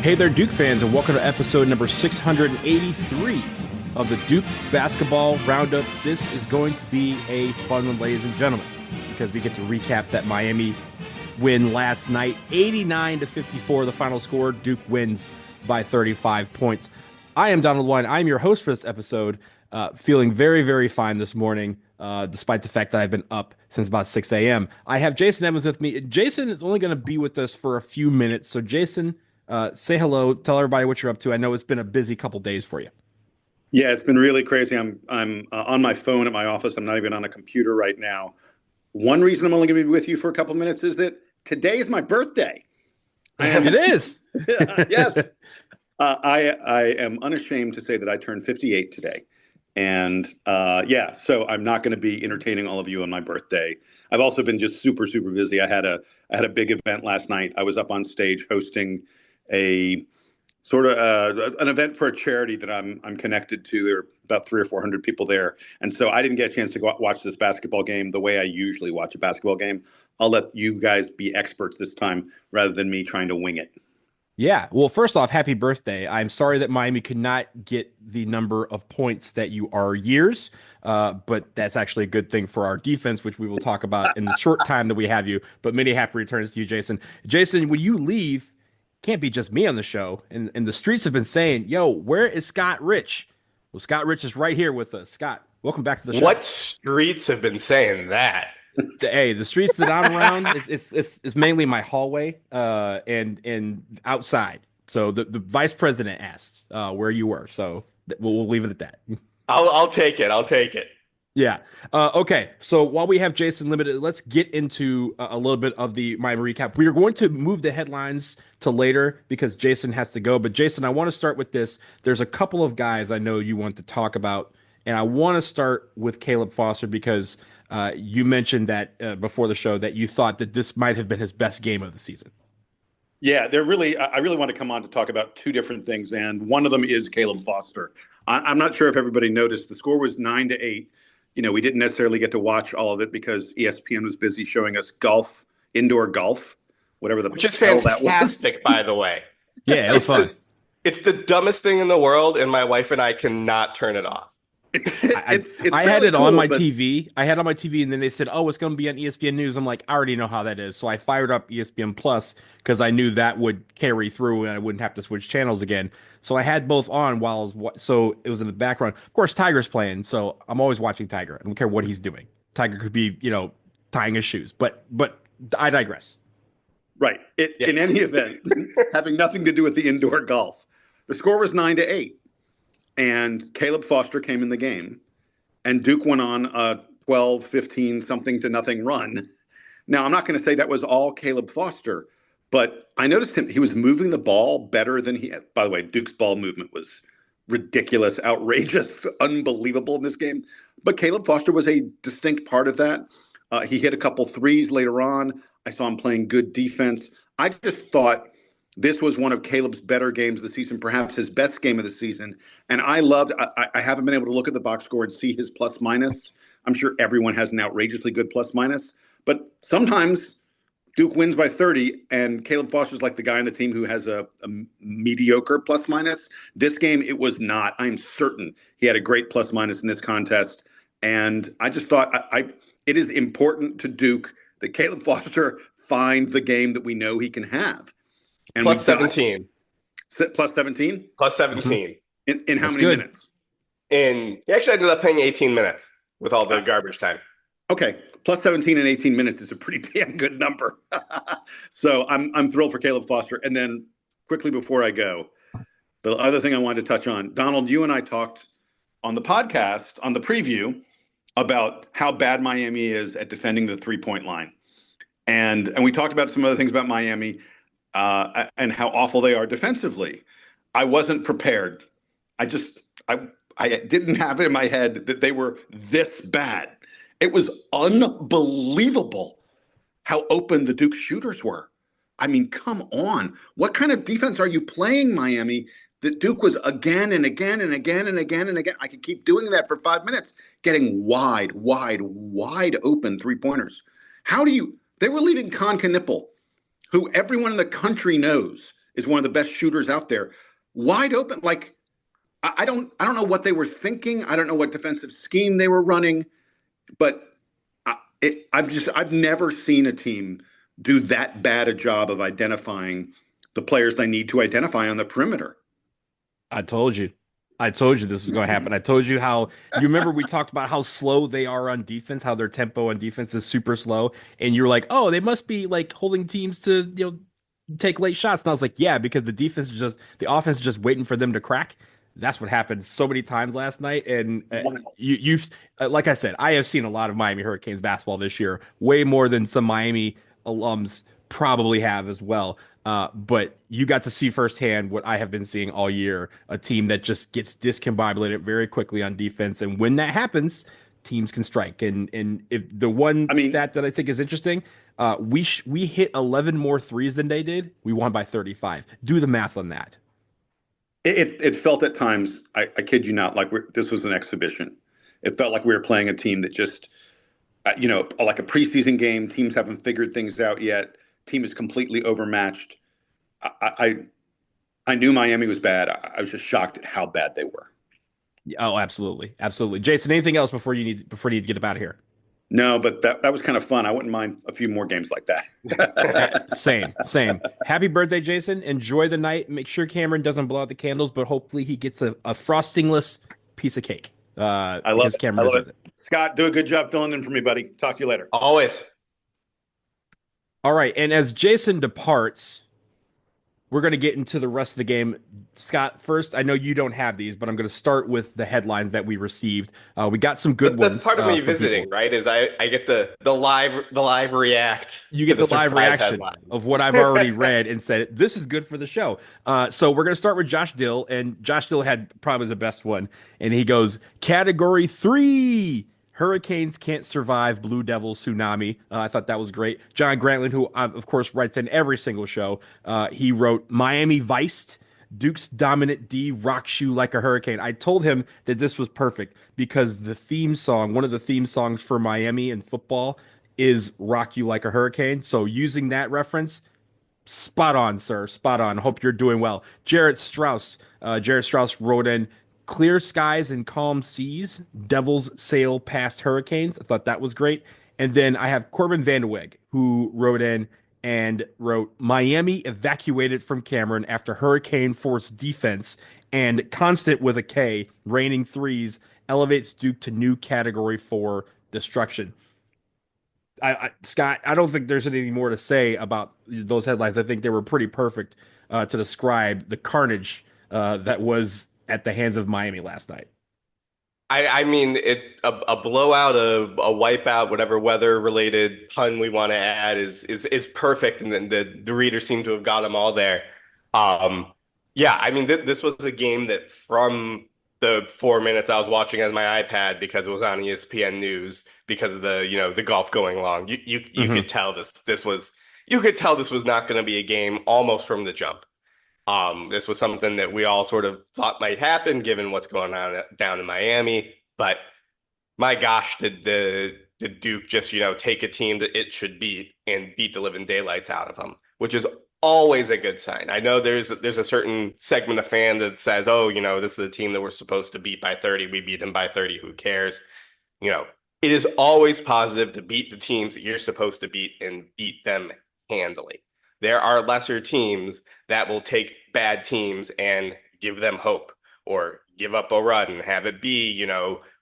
Hey there, Duke fans, and welcome to episode number 683 of the Duke Basketball Roundup. This is going to be a fun one, ladies and gentlemen, because we get to recap that Miami win last night, 89-54, the final score. Duke wins by 35 points. I am Donald Wine. I am your host for this episode, feeling very, very fine this morning, despite the fact that I've been up since about 6 a.m. I have Jason Evans with me. Jason is only going to be with us for a few minutes, so Jason, say hello. Tell everybody what you're up to. I know it's been a busy couple days for you. Yeah, it's been really crazy. I'm on my phone at my office. I'm not even on a computer right now. One reason I'm only going to be with you for a couple minutes is that today is my birthday. It is. Yes. I am unashamed to say that I turned 58 today. And so I'm not going to be entertaining all of you on my birthday. I've also been just super, super busy. I had a big event last night. I was up on stage hosting a sort of an event for a charity that I'm connected to. There are about 300 or 400 people there, and so I didn't get a chance to go out watch this basketball game the way I usually watch a basketball game. I'll let you guys be experts this time rather than me trying to wing it. Yeah. Well, first off, happy birthday. I'm sorry that Miami could not get the number of points that you are years, but that's actually a good thing for our defense, which we will talk about in the short time that we have you. But many happy returns to you, Jason. Jason, when you leave, can't be just me on the show. And the streets have been saying, yo, where is Scott Rich? Well, Scott Rich is right here with us. Scott, welcome back to the show. What streets have been saying that? Hey, the streets that I'm around is mainly my hallway and outside. So the vice president asked where you were. So we'll leave it at that. I'll take it. I'll take it. Yeah. Okay. So while we have Jason limited, let's get into a little bit of the Miami recap. We are going to move the headlines to later because Jason has to go. But Jason, I want to start with this. There's a couple of guys I know you want to talk about, and I want to start with Caleb Foster because you mentioned that before the show that you thought that this might have been his best game of the season. Yeah, I really want to come on to talk about two different things, and one of them is Caleb Foster. I'm not sure if everybody noticed the score was 9-8. You know, we didn't necessarily get to watch all of it because ESPN was busy showing us indoor golf, whatever which is fantastic, by the way. Yeah, it was fun. It's the dumbest thing in the world, and my wife and I cannot turn it off. I had it on my TV. I had it on my TV, and then they said, "Oh, it's going to be on ESPN News." I'm like, I already know how that is, so I fired up ESPN Plus because I knew that would carry through, and I wouldn't have to switch channels again. So I had both on while so it was in the background. Of course, Tiger's playing, so I'm always watching Tiger. I don't care what he's doing. Tiger could be, tying his shoes, but I digress. Right. In any event, having nothing to do with the indoor golf, the score was 9-8. And Caleb Foster came in the game, and Duke went on a 12, 15, something to nothing run. Now, I'm not going to say that was all Caleb Foster, but I noticed he was moving the ball better than he had. By the way, Duke's ball movement was ridiculous, outrageous, unbelievable in this game. But Caleb Foster was a distinct part of that. He hit a couple threes later on. I saw him playing good defense. I just thought this was one of Caleb's better games of the season, perhaps his best game of the season. And I haven't been able to look at the box score and see his plus minus. I'm sure everyone has an outrageously good plus minus, but sometimes Duke wins by 30 and Caleb Foster's like the guy on the team who has a mediocre plus minus. This game, it was not. I'm certain he had a great plus minus in this contest. And I just thought it is important to Duke that Caleb Foster find the game that we know he can have. And plus 17. Plus 17? Plus 17. In how many minutes? He actually ended up playing 18 minutes with all the garbage time. Okay. Plus 17 in 18 minutes is a pretty damn good number. So I'm thrilled for Caleb Foster. And then quickly before I go, the other thing I wanted to touch on, Donald, you and I talked on the podcast, on the preview, about how bad Miami is at defending the three-point line. And we talked about some other things about Miami and how awful they are defensively. I wasn't prepared. I didn't have it in my head that they were this bad. It was unbelievable how open the Duke shooters were. I mean, come on. What kind of defense are you playing, Miami, that Duke was again and again and again and again and again? I could keep doing that for 5 minutes, getting wide open three-pointers. They were leaving Con Knipple, who everyone in the country knows is one of the best shooters out there, wide open. Like I don't know what they were thinking. I don't know what defensive scheme they were running, but I've never seen a team do that bad a job of identifying the players they need to identify on the perimeter. I told you. I told you this was going to happen. I told you how you remember we talked about how slow they are on defense, how their tempo on defense is super slow, and you're like, "Oh, they must be like holding teams to, take late shots." And I was like, "Yeah, because the offense is just waiting for them to crack." That's what happened so many times last night. And you've like I said, I have seen a lot of Miami Hurricanes basketball this year, way more than some Miami alums probably have as well. But you got to see firsthand what I have been seeing all year, a team that just gets discombobulated very quickly on defense. And when that happens, teams can strike. And if the one stat that I think is interesting, we hit 11 more threes than they did. We won by 35. Do the math on that. It felt at times, I kid you not, like this was an exhibition. It felt like we were playing a team that just, like a preseason game. Teams haven't figured things out yet. Team is completely overmatched. I knew Miami was bad. I was just shocked at how bad they were. Oh, absolutely, absolutely. Jason, anything else before you need to get up out of here? No, but that was kind of fun. I wouldn't mind a few more games like that. Same. Happy birthday, Jason. Enjoy the night. Make sure Cameron doesn't blow out the candles, but hopefully he gets a frostingless piece of cake. I love it. Cameron deserves it. Scott, do a good job filling in for me, buddy. Talk to you later. Always. All right, and as Jason departs, we're going to get into the rest of the game. Scott, first, I know you don't have these, but I'm going to start with the headlines that we received. We got some good ones. That's part of me visiting, people. Right? Is I get the live react. You get the live reaction headlines of what I've already read and said, this is good for the show. So we're going to start with Josh Dill, and Josh Dill had probably the best one. And he goes, Category 3. Hurricanes can't survive Blue Devils tsunami. I thought that was great. John Grantland, who of course writes in every single show, he wrote Miami Viced, Duke's dominant D rocks you like a hurricane. I told him that this was perfect because the theme song, one of the theme songs for Miami and football, is Rock You Like a Hurricane. So using that reference, spot on, sir. Spot on. Hope you're doing well. Jarrett Strauss wrote in, clear skies and calm seas, devils sail past hurricanes. I thought that was great. And then I have Corbin Vanderweg, who wrote in and wrote, Miami evacuated from Cameron after hurricane force defense and constant with a K, raining threes, elevates Duke to new category 4 destruction. Scott, I don't think there's anything more to say about those headlines. I think they were pretty perfect to describe the carnage that was at the hands of Miami last night. I mean, a blowout, a wipeout, whatever weather related pun we want to add is perfect, and then the reader seemed to have got them all there. Yeah, I mean, this was a game that from the 4 minutes I was watching on my iPad because it was on ESPN News because of the golf going long. You could tell this was not going to be a game almost from the jump. This was something that we all sort of thought might happen given what's going on down in Miami. But my gosh, did Duke just, take a team that it should beat and beat the living daylights out of them, which is always a good sign. I know there's a certain segment of fan that says, oh, this is a team that we're supposed to beat by 30. We beat them by 30. Who cares? It is always positive to beat the teams that you're supposed to beat and beat them handily. There are lesser teams that will take bad teams and give them hope or give up a run and have it be,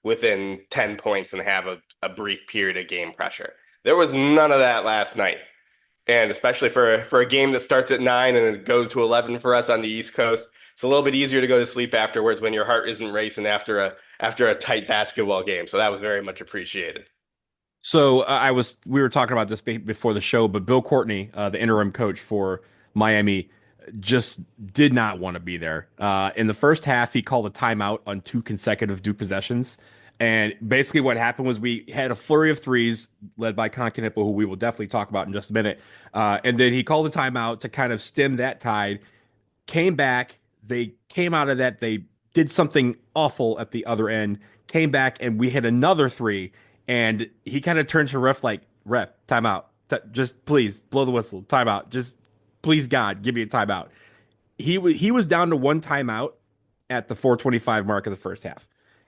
within 10 points and have a brief period of game pressure. There was none of that last night. And especially for a game that starts at 9 and it goes to 11 for us on the East Coast, it's a little bit easier to go to sleep afterwards when your heart isn't racing after a tight basketball game. So that was very much appreciated. So we were talking about this before the show, but Bill Courtney, the interim coach for Miami, just did not want to be there. In the first half, he called a timeout on 2 consecutive Duke possessions. And basically what happened was we had a flurry of threes led by Konkanipo, who we will definitely talk about in just a minute. And then he called a timeout to kind of stem that tide, came back. They came out of that. They did something awful at the other end, came back, and we hit another 3. And he kind of turned to ref like, ref, timeout. Just please blow the whistle, timeout. Just please, God, give me a timeout. he was down to one timeout at the 4:25 mark of the first half.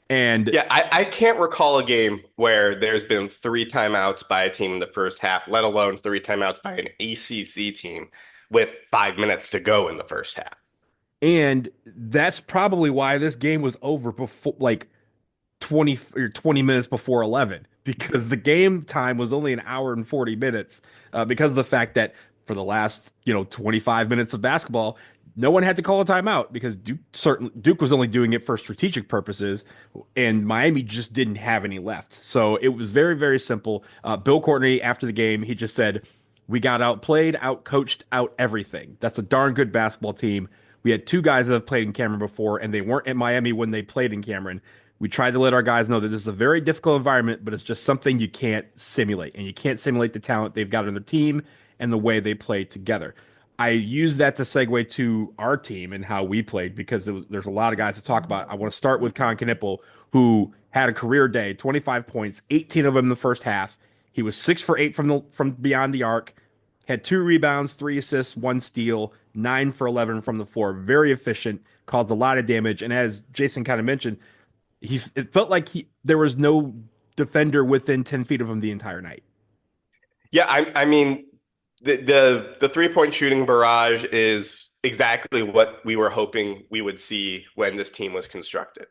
And Yeah, I can't recall a game where there's been three timeouts by a team in the first half, let alone three timeouts by an ACC team with 5 minutes to go in the first half. and that's probably why this game was over before, like, 20 minutes before 11, because the game time was only an hour and 40 minutes, because of the fact that for the last 25 minutes of basketball, no one had to call a timeout because Duke was only doing it for strategic purposes, and Miami just didn't have any left. So it was very, very simple. Bill Courtney, after the game, he just said, "We got outplayed, outcoached, out everything. That's a darn good basketball team. We had two guys that have played in Cameron before, and they weren't at Miami when they played in Cameron. We tried to let our guys know that this is a very difficult environment, but it's just something you can't simulate. And you can't simulate the talent they've got on their team and the way they play together." I use that to segue to our team and how we played, because there's a lot of guys to talk about. I want to start with Con Knipple, who had a career day, 25 points, 18 of them in the first half. He was 6 for 8 from beyond the arc, had 2 rebounds, 3 assists, 1 steal, 9 for 11 from the floor. Very efficient, caused a lot of damage. And as Jason kind of mentioned, it felt like there was no defender within 10 feet of him the entire night. Yeah, I mean the 3-point shooting barrage is exactly what we were hoping we would see when this team was constructed,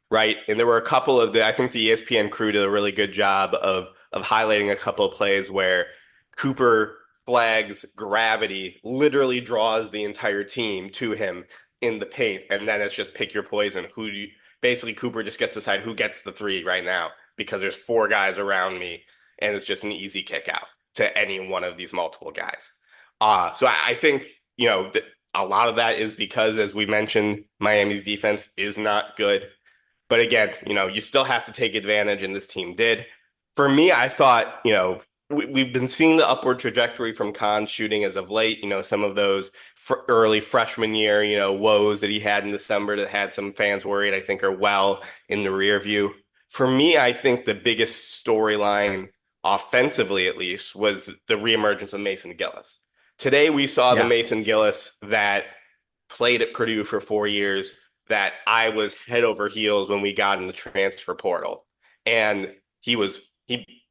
right? And there were a couple of I think the ESPN crew did a really good job of highlighting a couple of plays where Cooper Flagg's gravity literally draws the entire team to him in the paint, and then it's just pick your poison. Basically Cooper just gets to decide who gets the three right now because there's four guys around me, and it's just an easy kick out to any one of these multiple guys. So I think, a lot of that is because, as we mentioned, Miami's defense is not good. But again, you still have to take advantage, and this team did. For me, I thought, we've been seeing the upward trajectory from Khan's shooting as of late. Some of those early freshman year, woes that he had in December that had some fans worried, I think are well in the rear view. For me, I think the biggest storyline, offensively at least, was the reemergence of Mason Gillis. Today, we saw the Mason Gillis that played at Purdue for 4 years, that I was head over heels when we got in the transfer portal. And he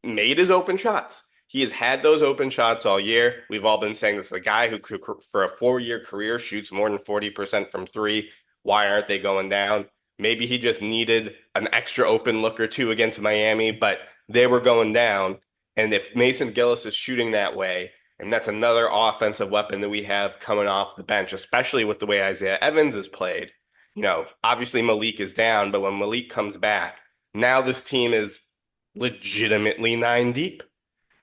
made his open shots. He has had those open shots all year. We've all been saying this is a guy who, for a 4-year career, shoots more than 40% from three. Why aren't they going down? Maybe he just needed an extra open look or two against Miami, but they were going down. And if Mason Gillis is shooting that way, and that's another offensive weapon that we have coming off the bench, especially with the way Isaiah Evans has played. Obviously Malik is down, but when Malik comes back, now this team is legitimately 9 deep.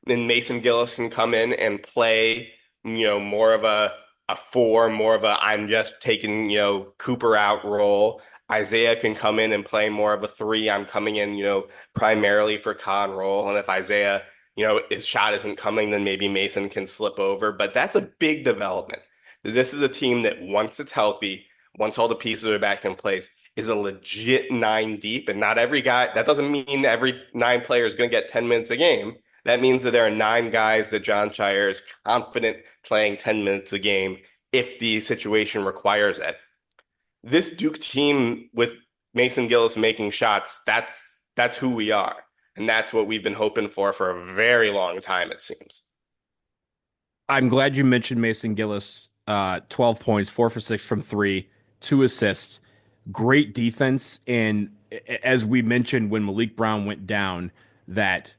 Then Mason Gillis can come in and play, more of a 4, more of a I'm just taking, Cooper out role. Isaiah can come in and play more of a 3. I'm coming in, primarily for Khan role. And if Isaiah, his shot isn't coming, then maybe Mason can slip over. But that's a big development. This is a team that once it's healthy, once all the pieces are back in place, is a legit 9 deep. And not every guy, that doesn't mean every 9 player is going to get 10 minutes a game. That means that there are 9 guys that John Shire is confident playing 10 minutes a game if the situation requires it. This Duke team with Mason Gillis making shots, that's who we are. And that's what we've been hoping for a very long time, it seems. I'm glad you mentioned Mason Gillis. 12 points, 4 for 6 from 3, 2 assists, great defense. And as we mentioned when Malik Brown went down, that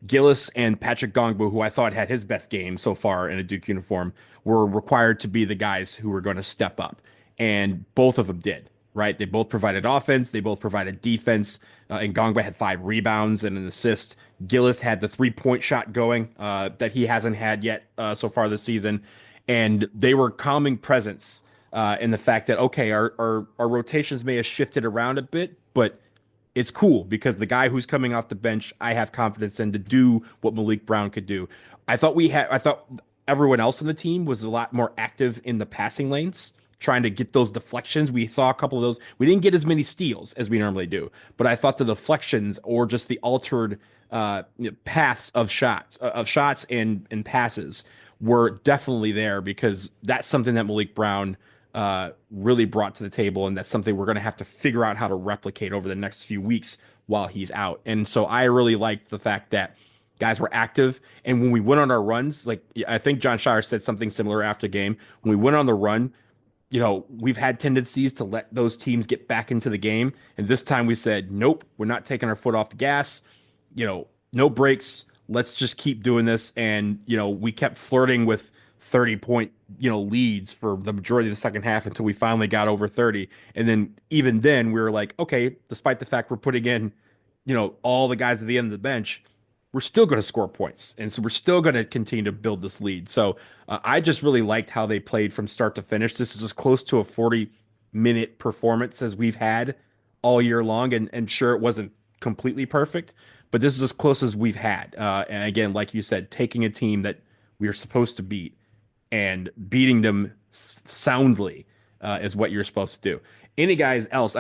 Gillis and Patrick Gongbu, who I thought had his best game so far in a Duke uniform, were required to be the guys who were going to step up. And both of them did, right? They both provided offense. They both provided defense. And Gongbu had 5 rebounds and an assist. Gillis had the 3-point shot going that he hasn't had yet so far this season. And they were calming presence in the fact that, okay, our rotations may have shifted around a bit, but it's cool because the guy who's coming off the bench, I have confidence in to do what Malik Brown could do. I thought everyone else on the team was a lot more active in the passing lanes, trying to get those deflections. We saw a couple of those. We didn't get as many steals as we normally do, but I thought the deflections or just the altered paths of shots and passes were definitely there because that's something that Malik Brown really brought to the table, and that's something we're going to have to figure out how to replicate over the next few weeks while he's out. And so I really liked the fact that guys were active, and when we went on our runs, like I think John Shire said something similar after game. When we went on the run, we've had tendencies to let those teams get back into the game. And this time we said, nope, we're not taking our foot off the gas. No breaks. Let's just keep doing this. And, we kept flirting with 30-point, leads for the majority of the second half until we finally got over 30. And then even then we were like, okay, despite the fact we're putting in, all the guys at the end of the bench, we're still going to score points. And so we're still going to continue to build this lead. So I just really liked how they played from start to finish. This is as close to a 40-minute performance as we've had all year long. And sure, it wasn't completely perfect, but this is as close as we've had. And again, like you said, taking a team that we are supposed to beat and beating them soundly is what you're supposed to do. Any guys else?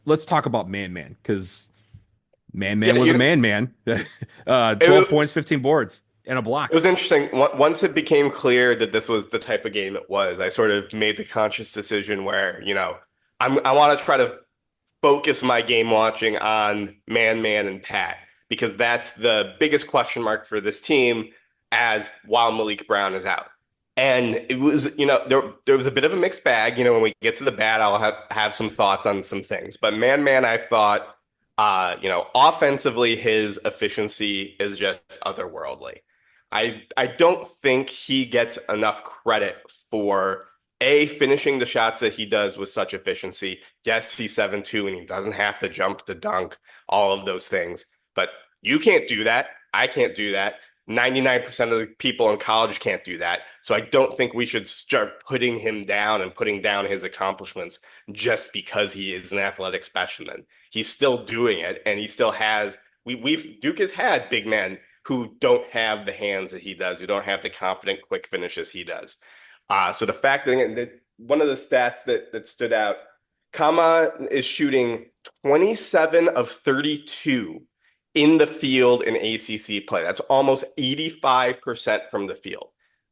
Let's talk about Man because Man Yeah, was a man. 12 points, 15 boards, and a block. it was interesting. Once it became clear that this was the type of game it was, I sort of made the conscious decision where, I want to try to focus my game watching on Man, and Pat, because that's the biggest question mark for this team as while Malik Brown is out. And it was, there was a bit of a mixed bag. When we get to the bat, I'll have some thoughts on some things. But Man, I thought, offensively, his efficiency is just otherworldly. I don't think he gets enough credit for finishing the shots that he does with such efficiency. Yes, he's 7'2" and he doesn't have to jump to dunk, all of those things. But you can't do that. I can't do that. 99% of the people in college can't do that. So I don't think we should start putting him down and putting down his accomplishments just because he is an athletic specimen. He's still doing it, and he still has. Duke has had big men who don't have the hands that he does, who don't have the confident, quick finishes he does. So the fact that one of the stats that stood out, Kama is shooting 27 of 32 in the field in ACC play. That's almost 85% from the field.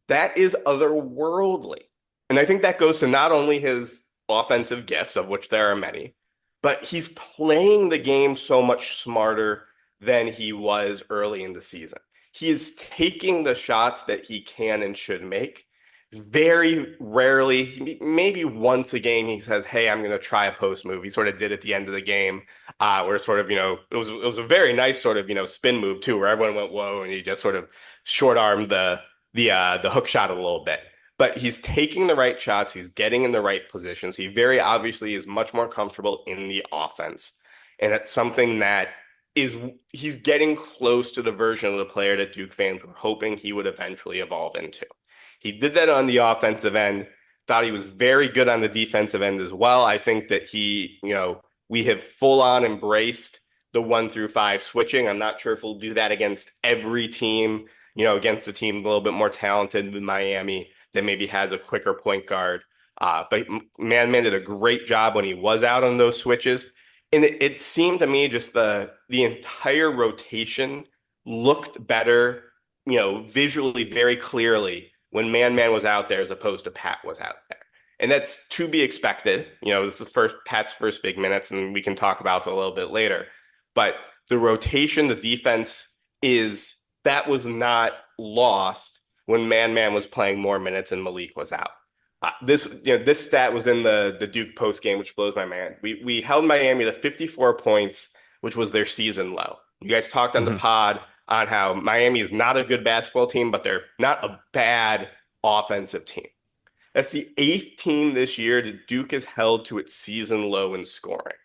That is otherworldly. And I think that goes to not only his offensive gifts, of which there are many, but he's playing the game so much smarter than he was early in the season. He is taking the shots that he can and should make. Very rarely, maybe once a game, he says, "Hey, I'm going to try a post move." He sort of did at the end of the game, where sort of, it was a very nice sort of, spin move too, where everyone went whoa, and he just sort of short armed the hook shot a little bit. But he's taking the right shots, he's getting in the right positions. He very obviously is much more comfortable in the offense, and it's something that he's getting close to the version of the player that Duke fans were hoping he would eventually evolve into. He did that on the offensive end. Thought he was very good on the defensive end as well. I think that we have full on embraced the 1 through 5 switching. I'm not sure if we'll do that against every team, against a team a little bit more talented than Miami that maybe has a quicker point guard. But Man did a great job when he was out on those switches. And it seemed to me just the entire rotation looked better, visually very clearly when Man was out there as opposed to Pat was out there. And that's to be expected. This is Pat's first big minutes, and we can talk about it a little bit later. But the rotation, the defense that was not lost when Man was playing more minutes and Malik was out. This stat was in the Duke post game, which blows my mind. We held Miami to 54 points, which was their season low. You guys talked on the pod on how Miami is not a good basketball team, but they're not a bad offensive team. That's the 8th team this year that Duke has held to its season low in scoring.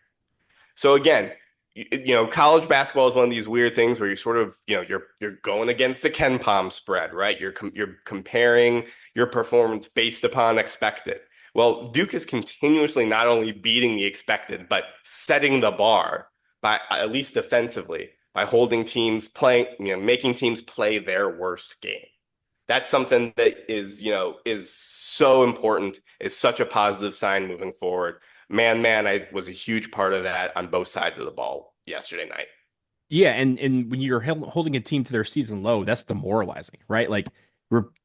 So again, college basketball is one of these weird things where you sort of, you're going against the Ken Palm spread, right? You're comparing your performance based upon expected. Well, Duke is continuously not only beating the expected, but setting the bar by, at least defensively, by holding teams playing, making teams play their worst game. That's something that is so important, is such a positive sign moving forward. Man, I was a huge part of that on both sides of the ball yesterday night. Yeah, and when you're holding a team to their season low, that's demoralizing, right? Like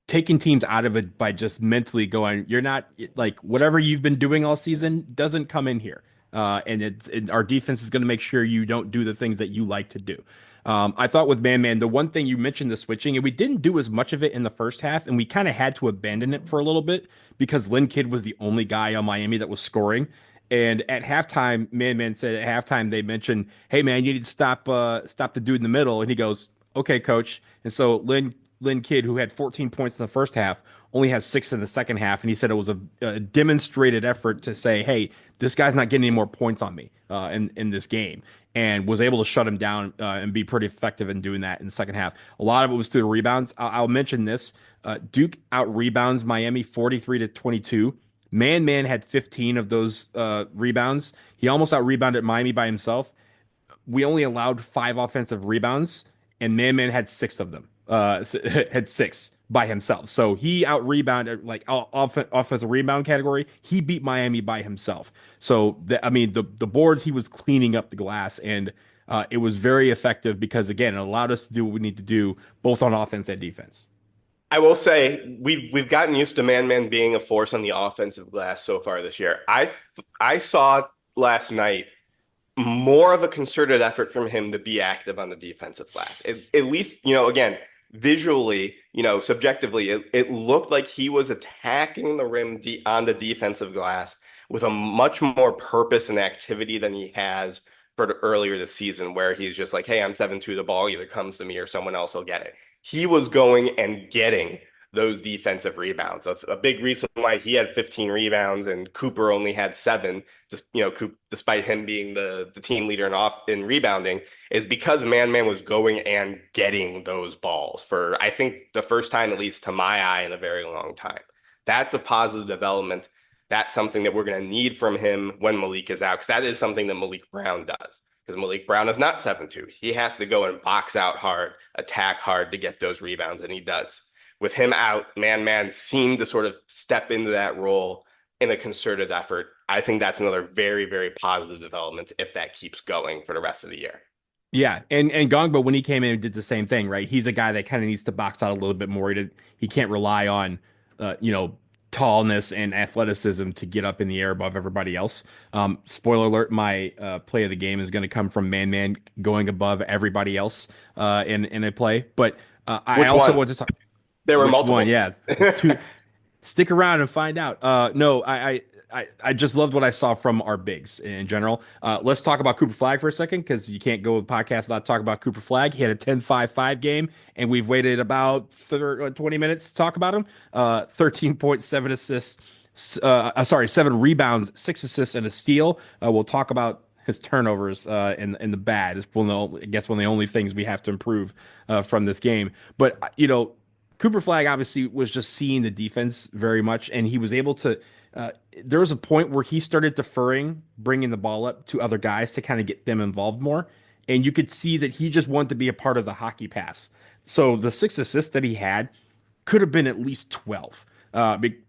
taking teams out of it by just mentally going, you're not like whatever you've been doing all season doesn't come in here. And our defense is going to make sure you don't do the things that you like to do. I thought with man, the one thing you mentioned the switching, and we didn't do as much of it in the first half, and we kind of had to abandon it for a little bit because Lynn Kidd was the only guy on Miami that was scoring. And at halftime, man said at halftime they mentioned, "Hey man, you need to stop the dude in the middle." And he goes, "Okay, coach." And so Lynn Kidd, who had 14 points in the first half, only has 6 in the second half, and he said it was a demonstrated effort to say, "Hey, this guy's not getting any more points on me in this game," and was able to shut him down and be pretty effective in doing that in the second half. A lot of it was through the rebounds. I'll mention this: Duke out rebounds Miami 43-22. Man had 15 of those rebounds. He almost out rebounded Miami by himself. We only allowed 5 offensive rebounds, and Man had 6 of them. Had 6 by himself. So he out rebounded like offensive rebound category. He beat Miami by himself. So I mean the boards he was cleaning up the glass, and it was very effective because again it allowed us to do what we need to do both on offense and defense. I will say we've gotten used to man being a force on the offensive glass so far this year. I saw last night more of a concerted effort from him to be active on the defensive glass. At least, again, visually, subjectively, it looked like he was attacking the rim on the defensive glass with a much more purpose and activity than he has for earlier this season, where he's just like, hey, I'm 7-2, the ball either comes to me or someone else will get it. He was going and getting those defensive rebounds. A big reason why he had 15 rebounds and Cooper only had 7, despite him being the team leader in rebounding, is because man was going and getting those balls for, I think, the first time, at least to my eye, in a very long time. That's a positive development. That's something that we're going to need from him when Malik is out, because that is something that Malik Brown does. Because Malik Brown is not 7-2. He has to go and box out hard, attack hard to get those rebounds, and he does. With him out, man seemed to sort of step into that role in a concerted effort. I think that's another very, very positive development if that keeps going for the rest of the year. Yeah, and Gongbo, when he came in, did the same thing, right? He's a guy that kind of needs to box out a little bit more. He can't rely on, tallness and athleticism to get up in the air above everybody else. Spoiler alert: my play of the game is going to come from man going above everybody else in a play. But I also want to talk. There were multiple. One, yeah. Stick around and find out. No, I just loved what I saw from our bigs in general. Let's talk about Cooper Flagg for a second, because you can't go with podcast without talking about Cooper Flagg. He had a 10-5-5 game, and we've waited about 20 minutes to talk about him. 13.7 assists. 7 rebounds, 6 assists, and a steal. We'll talk about his turnovers in the bad. It's one of the only things we have to improve from this game. But Cooper Flagg obviously was just seeing the defense very much, and he was able to. There was a point where he started deferring, bringing the ball up to other guys to kind of get them involved more, and you could see that he just wanted to be a part of the hockey pass. So the 6 assists that he had could have been at least 12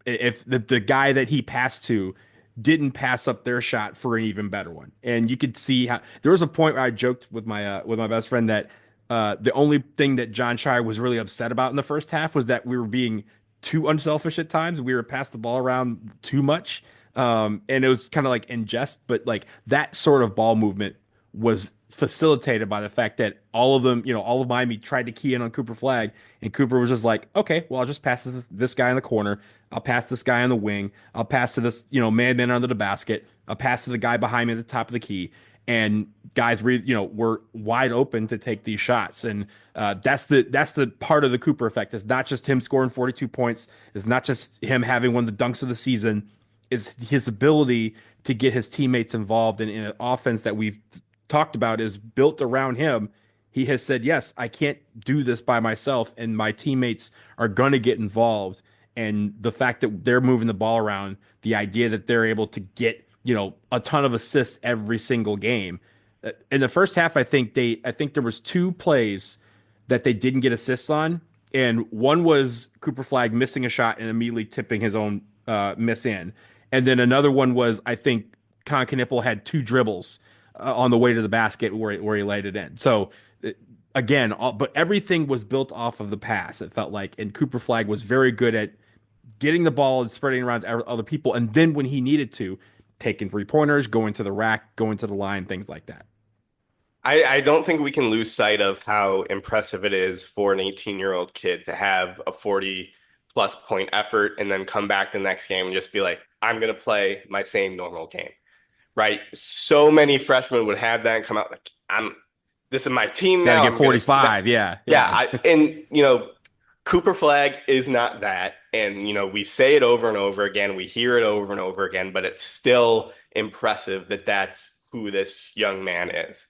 if the guy that he passed to didn't pass up their shot for an even better one. And you could see how there was a point where I joked with my best friend that. The only thing that John Shire was really upset about in the first half was that we were being too unselfish at times. We were passing the ball around too much. And it was kind of like in jest, but like that sort of ball movement was facilitated by the fact that all of them, all of Miami tried to key in on Cooper Flagg, and Cooper was just like, okay, well, I'll just pass this guy in the corner. I'll pass this guy on the wing. I'll pass to this, man under the basket. I'll pass to the guy behind me at the top of the key. And guys, were wide open to take these shots, and that's the part of the Cooper effect. It's not just him scoring 42 points. It's not just him having one of the dunks of the season. It's his ability to get his teammates involved in an offense that we've talked about is built around him. He has said, yes, I can't do this by myself, and my teammates are going to get involved. And the fact that they're moving the ball around, the idea that they're able to get a ton of assists every single game. In the first half, I think there was 2 plays that they didn't get assists on, and one was Cooper Flagg missing a shot and immediately tipping his own miss in, and then another one was, I think, Con Knipple had 2 dribbles on the way to the basket where he laid it in. So again, but everything was built off of the pass. It felt like, and Cooper Flagg was very good at getting the ball and spreading around to other people, and then when he needed to, taking 3 pointers, going to the rack, going to the line, things like that. I don't think we can lose sight of how impressive it is for an 18-year-old kid to have a 40 plus point effort and then come back the next game and just be like, I'm going to play my same normal game, right? So many freshmen would have that and come out like, this is my team Got to now. get I'm going to, 45. Yeah, yeah. yeah. And, Cooper Flagg is not that. And, we say it over and over again. We hear it over and over again, but it's still impressive that that's who this young man is.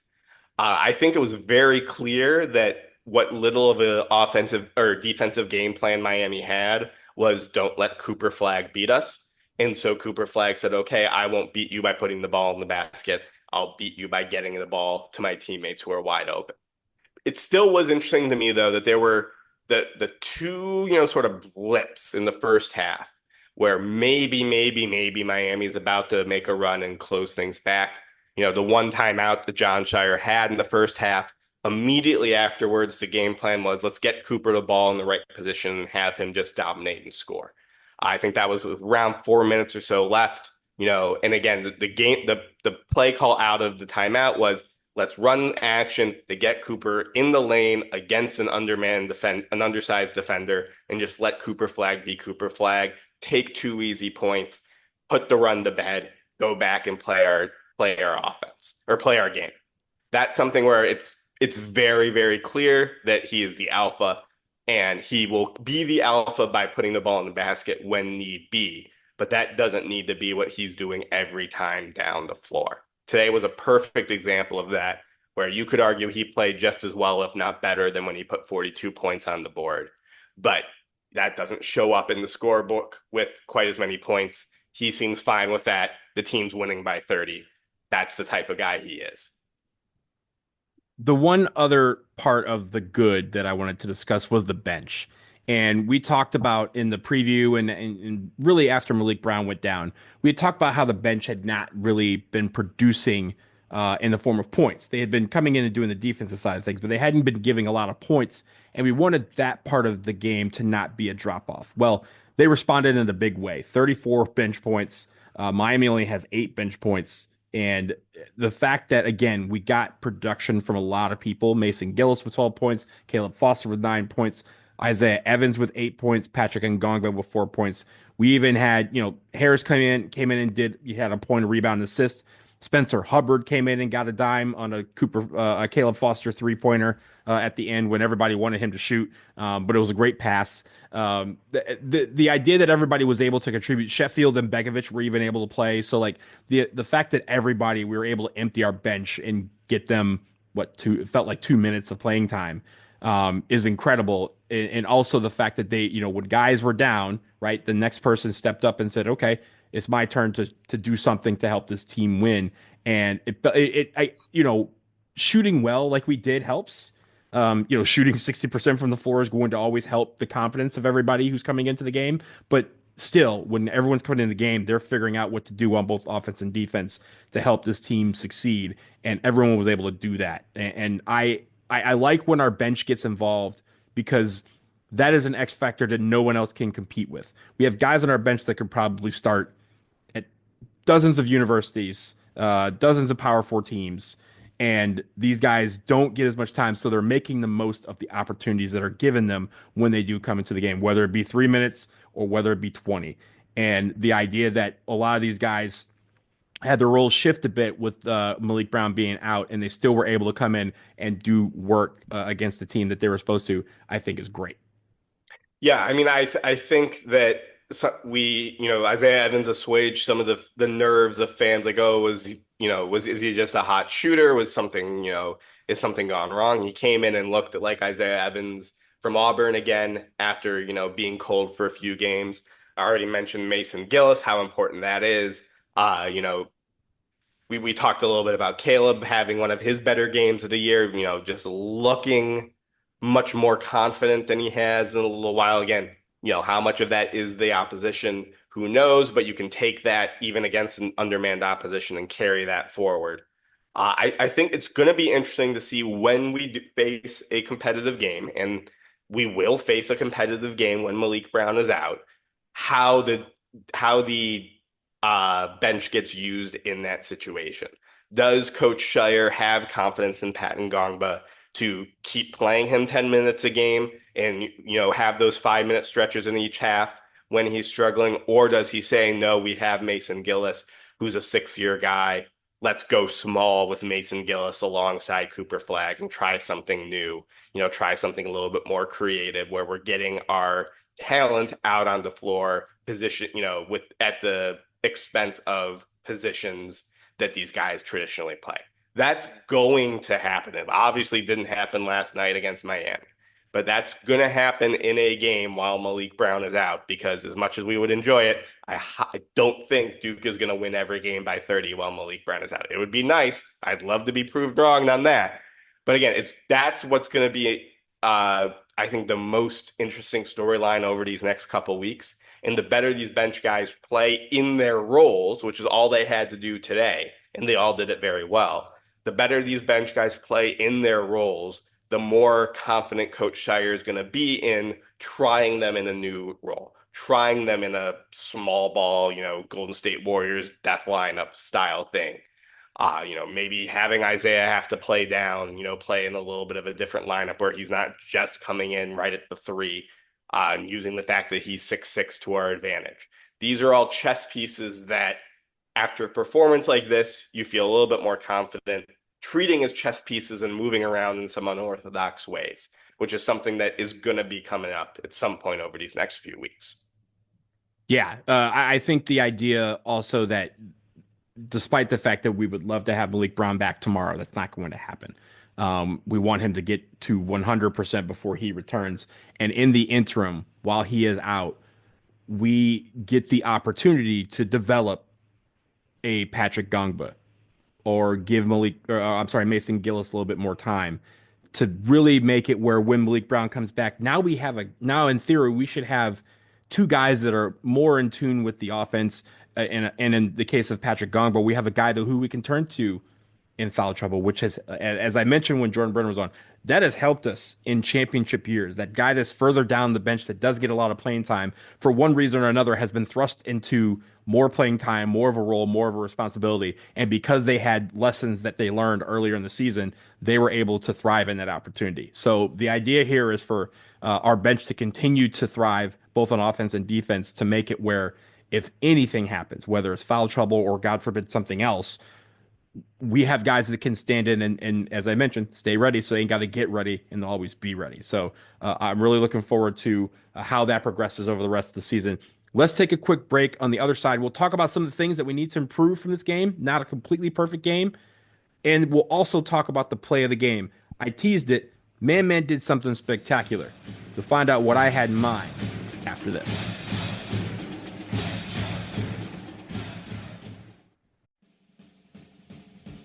I think it was very clear that what little of an offensive or defensive game plan Miami had was don't let Cooper Flagg beat us. And so Cooper Flagg said, okay, I won't beat you by putting the ball in the basket. I'll beat you by getting the ball to my teammates who are wide open. It still was interesting to me, though, that there were the two, sort of blips in the first half where maybe Miami's about to make a run and close things back. The one timeout that John Shire had in the first half, immediately afterwards, the game plan was let's get Cooper the ball in the right position and have him just dominate and score. I think that was around 4 minutes or so left. And again, the play call out of the timeout was let's run action to get Cooper in the lane against an undersized defender, and just let Cooper Flagg be Cooper Flagg, take 2 easy points, put the run to bed, go back and play our offense or play our game. That's something where it's very, very clear that he is the alpha, and he will be the alpha by putting the ball in the basket when need be. But that doesn't need to be what he's doing every time down the floor. Today was a perfect example of that, where you could argue he played just as well, if not better, than when he put 42 points on the board. But that doesn't show up in the scorebook with quite as many points. He seems fine with that. The team's winning by 30. That's the type of guy he is. The one other part of the good that I wanted to discuss was the bench. And we talked about in the preview and really after Malik Brown went down, we had talked about how the bench had not really been producing in the form of points. They had been coming in and doing the defensive side of things, but they hadn't been giving a lot of points. And we wanted that part of the game to not be a drop off. Well, they responded in a big way. 34 bench points. Miami only has 8 bench points. And the fact that, again, we got production from a lot of people. Mason Gillis with 12 points, Caleb Foster with 9 points, Isaiah Evans with 8 points, Patrick Ngongba with 4 points. We even had, Harris came in and he had a point, a rebound, and assist. Spencer Hubbard came in and got a dime on a Caleb Foster 3-pointer at the end when everybody wanted him to shoot. But it was a great pass. The idea that everybody was able to contribute, Sheffield and Begovic were even able to play. So like the fact that we were able to empty our bench and get them it felt like 2 minutes of playing time is incredible. And also the fact that they, when guys were down, right, the next person stepped up and said, okay, it's my turn to do something to help this team win. And shooting well like we did helps. Shooting 60% from the floor is going to always help the confidence of everybody who's coming into the game. But still, when everyone's coming into the game, they're figuring out what to do on both offense and defense to help this team succeed. And everyone was able to do that. And I like when our bench gets involved because that is an X factor that no one else can compete with. We have guys on our bench that could probably start at dozens of universities, dozens of Power Four teams, and these guys don't get as much time, so they're making the most of the opportunities that are given them when they do come into the game, whether it be 3 minutes or whether it be 20. And the idea that a lot of these guys had their roles shift a bit with Malik Brown being out, and they still were able to come in and do work against the team that they were supposed to, I think is great. Yeah, I mean, I think that Isaiah Evans assuaged some of the nerves of fans. Like, oh, is he just a hot shooter? Is something gone wrong? He came in and looked like Isaiah Evans from Auburn again after being cold for a few games. I already mentioned Mason Gillis, how important that is. We talked a little bit about Caleb having one of his better games of the year. Just looking much more confident than he has in a little while. Again, how much of that is the opposition? Who knows? But you can take that even against an undermanned opposition and carry that forward. I think it's going to be interesting to see when we face a competitive game, and we will face a competitive game when Malik Brown is out, how the bench gets used in that situation. Does Coach Shire have confidence in Pat Ngongba to keep playing him 10 minutes a game and have those 5-minute stretches in each half when he's struggling? Or does he say, no, we have Mason Gillis, who's a 6-year guy. Let's go small with Mason Gillis alongside Cooper Flagg and try something new, try something a little bit more creative where we're getting our talent out on the floor position, at the expense of positions that these guys traditionally play. That's going to happen. It obviously didn't happen last night against Miami, but that's going to happen in a game while Malik Brown is out, because as much as we would enjoy it, I don't think Duke is going to win every game by 30 while Malik Brown is out. It would be nice. I'd love to be proved wrong on that. But again, that's what's going to be, I think, the most interesting storyline over these next couple weeks. And the better these bench guys play in their roles, which is all they had to do today, and they all did it very well, the better these bench guys play in their roles, the more confident Coach Shire is going to be in trying them in a new role, trying them in a small ball, Golden State Warriors death lineup style thing. Maybe having Isaiah have to play down, play in a little bit of a different lineup where he's not just coming in right at the 3, and using the fact that he's 6'6" to our advantage. These are all chess pieces that, after a performance like this, you feel a little bit more confident treating as chess pieces and moving around in some unorthodox ways, which is something that is going to be coming up at some point over these next few weeks. Yeah, I think the idea also that despite the fact that we would love to have Malik Brown back tomorrow, that's not going to happen. We want him to get to 100% before he returns. And in the interim, while he is out, we get the opportunity to develop a Patrick Ngongba or give Mason Gillis a little bit more time to really make it where when Malik Brown comes back, now in theory, we should have 2 guys that are more in tune with the offense. And in the case of Patrick Ngongba, we have a guy who we can turn to in foul trouble, which has, as I mentioned when Jordan Brennan was on, that has helped us in championship years. That guy that's further down the bench that does get a lot of playing time, for one reason or another, has been thrust into more playing time, more of a role, more of a responsibility. And because they had lessons that they learned earlier in the season, they were able to thrive in that opportunity. So the idea here is for our bench to continue to thrive, both on offense and defense, to make it where if anything happens, whether it's foul trouble or God forbid something else, we have guys that can stand in and as I mentioned, stay ready. So you got to get ready and always be ready. So I'm really looking forward to how that progresses over the rest of the season. Let's take a quick break. On the other side, we'll talk about some of the things that we need to improve from this game. Not a completely perfect game. And we'll also talk about the play of the game. I teased it. Man did something spectacular. To find out what I had in mind after this.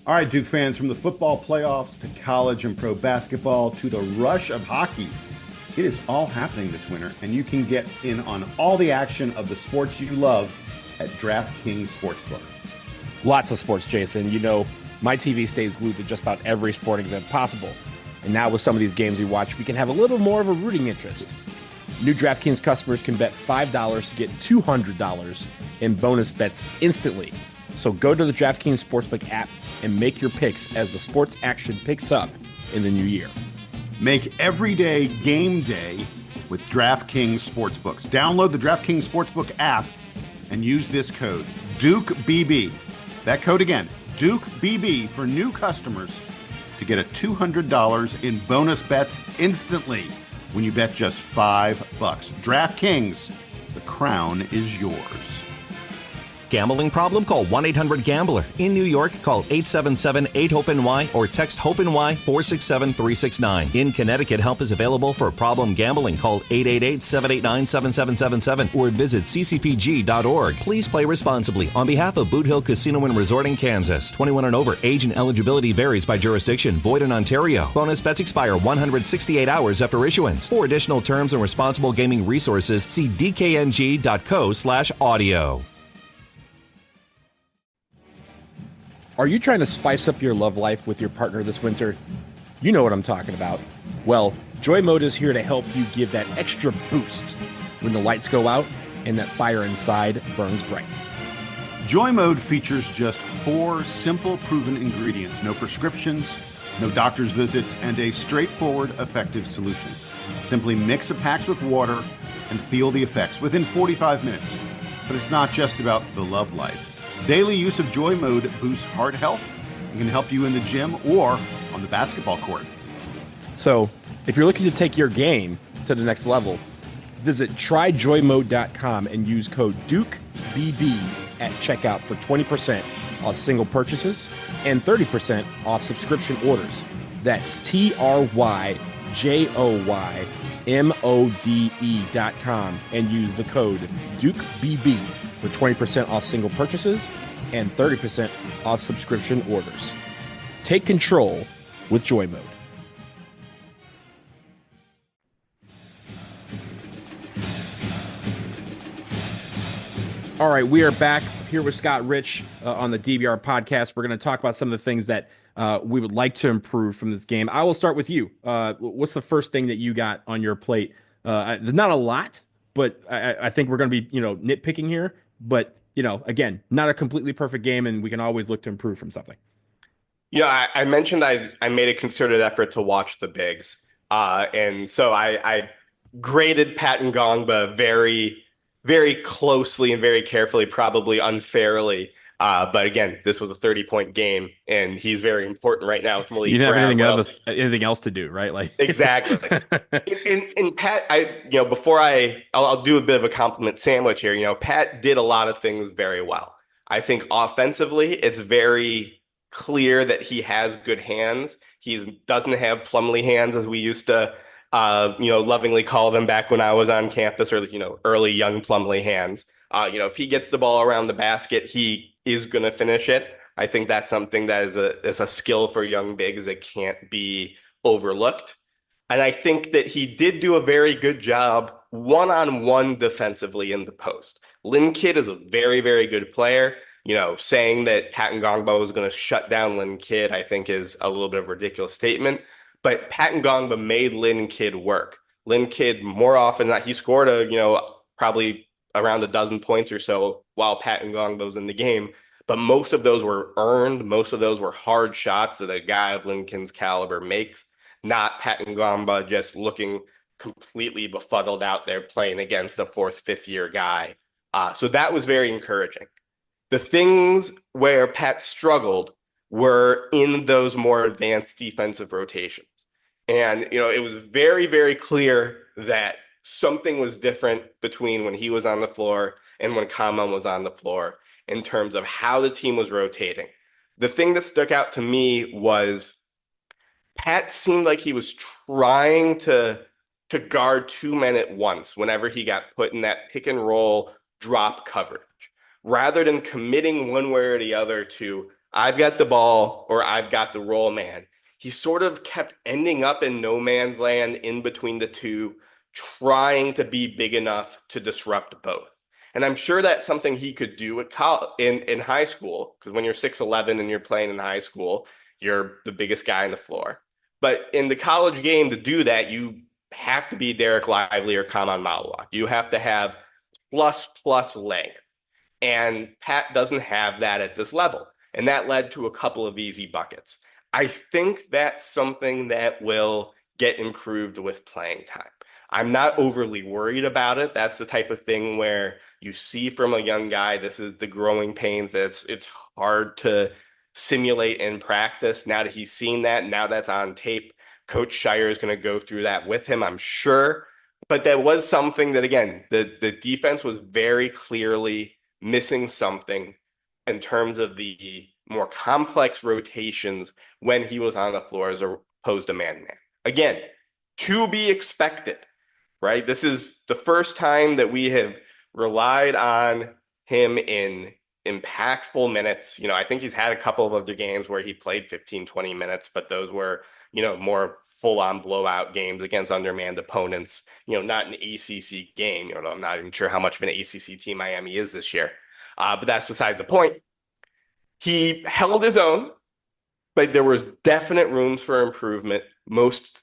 All right, Duke fans, from the football playoffs to college and pro basketball to the rush of hockey, it is all happening this winter, and you can get in on all the action of the sports you love at DraftKings Sportsbook. Lots of sports, Jason. My TV stays glued to just about every sporting event possible. And now with some of these games we watch, we can have a little more of a rooting interest. New DraftKings customers can bet $5 to get $200 in bonus bets instantly. So go to the DraftKings Sportsbook app and make your picks as the sports action picks up in the new year. Make every day game day with DraftKings Sportsbooks. Download the DraftKings Sportsbook app and use this code, DukeBB. That code again, DukeBB, for new customers to get a $200 in bonus bets instantly when you bet just $5. DraftKings, the crown is yours. Gambling problem? Call 1-800-GAMBLER. In New York, call 877-8-HOPE-NY or text HOPE-NY 467-369. In Connecticut, help is available for problem gambling. Call 888-789-7777 or visit ccpg.org. Please play responsibly on behalf of Boot Hill Casino and Resort in Kansas. 21 and over. Age and eligibility varies by jurisdiction. Void in Ontario. Bonus bets expire 168 hours after issuance. For additional terms and responsible gaming resources, see dkng.co/audio. Are you trying to spice up your love life with your partner this winter? You know what I'm talking about. Well, Joy Mode is here to help you give that extra boost when the lights go out and that fire inside burns bright. Joy Mode features just 4 simple, proven ingredients, no prescriptions, no doctor's visits, and a straightforward, effective solution. Simply mix the packs with water and feel the effects within 45 minutes. But it's not just about the love life. Daily use of Joy Mode boosts heart health and can help you in the gym or on the basketball court. So, if you're looking to take your game to the next level, visit tryjoymode.com and use code DukeBB at checkout for 20% off single purchases and 30% off subscription orders. That's tryjoymode.com and use the code DukeBB for 20% off single purchases and 30% off subscription orders. Take control with Joy Mode. All right, we are back here with Scott Rich on the DBR podcast. We're going to talk about some of the things that we would like to improve from this game. I will start with you. What's the first thing that you got on your plate? There's not a lot, but I think we're going to be, nitpicking here. But, again, not a completely perfect game, and we can always look to improve from something. Yeah, I mentioned I made a concerted effort to watch the bigs. And so I graded Pat Ngongba very, very closely and very carefully, probably unfairly. But again, this was a 30-point game, and he's very important right now with Malik You didn't Brown. have anything else to do, right? Like Exactly. And Pat, before I'll do a bit of a compliment sandwich here. Pat did a lot of things very well. I think offensively, it's very clear that he has good hands. He doesn't have Plumlee hands, as we used to lovingly call them back when I was on campus, or early young Plumlee hands. If he gets the ball around the basket, he is going to finish it. I think that's something that is a skill for young bigs that can't be overlooked. And I think that he did do a very good job one-on-one defensively in the post. Lynn Kidd is a very, very good player. Saying that Pat Ngongba was going to shut down Lynn Kidd, I think, is a little bit of a ridiculous statement. But Pat Ngongba made Lynn Kidd work. Lynn Kidd, more often than not, he scored probably around a dozen points or so while Pat Ngongba was in the game. But most of those were earned. Most of those were hard shots that a guy of Lynn Kidd's caliber makes, not Pat Ngongba just looking completely befuddled out there playing against a 4th, 5th year guy. So that was very encouraging. The things where Pat struggled were in those more advanced defensive rotations. And, it was very, very clear that something was different between when he was on the floor and when Kaman was on the floor in terms of how the team was rotating. The thing that stuck out to me was Pat seemed like he was trying to guard 2 men at once whenever he got put in that pick and roll drop coverage, rather than committing one way or the other to I've got the ball or I've got the roll man. He sort of kept ending up in no man's land in between the two, trying to be big enough to disrupt both. And I'm sure that's something he could do at in high school, because when you're 6'11" and you're playing in high school, you're the biggest guy on the floor. But in the college game, to do that, you have to be Derek Lively or Kaman Malawak. You have to have plus length. And Pat doesn't have that at this level. And that led to a couple of easy buckets. I think that's something that will get improved with playing time. I'm not overly worried about it. That's the type of thing where you see from a young guy, this is the growing pains that it's hard to simulate in practice. Now that he's seen that, now that's on tape, Coach Shire is going to go through that with him, I'm sure. But that was something that, again, the defense was very clearly missing something in terms of the more complex rotations when he was on the floor as opposed to man-to-man. Again, to be expected, right? This is the first time that we have relied on him in impactful minutes. I think he's had a couple of other games where he played 15, 20 minutes, but those were, more full-on blowout games against undermanned opponents, not an ACC game. I'm not even sure how much of an ACC team Miami is this year. But that's besides the point. He held his own, but there was definite rooms for improvement, most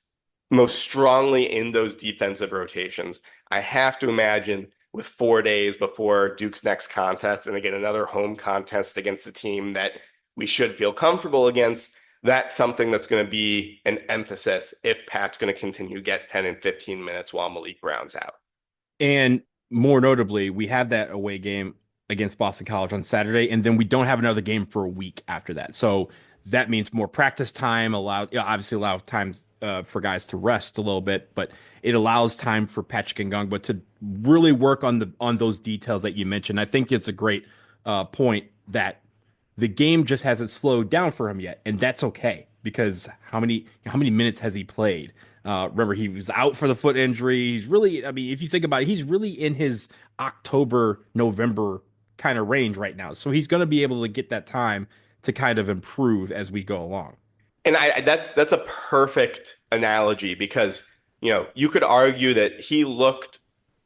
strongly in those defensive rotations. I have to imagine with 4 days before Duke's next contest, and again another home contest against a team that we should feel comfortable against, that's something that's going to be an emphasis if Pat's going to continue to get 10 and 15 minutes while Malik Brown's out. And more notably, we have that away game against Boston College on Saturday, and then we don't have another game for a week after that. So that means more practice time, obviously allow time for guys to rest a little bit, but it allows time for Patrick Ngongba to really work on those details that you mentioned. I think it's a great point that the game just hasn't slowed down for him yet, and that's okay because how many minutes has he played? Remember, he was out for the foot injury. He's really, I mean, if you think about it, he's really in his October, November kind of range right now. So he's going to be able to get that time to kind of improve as we go along. And that's a perfect analogy because, you could argue that he looked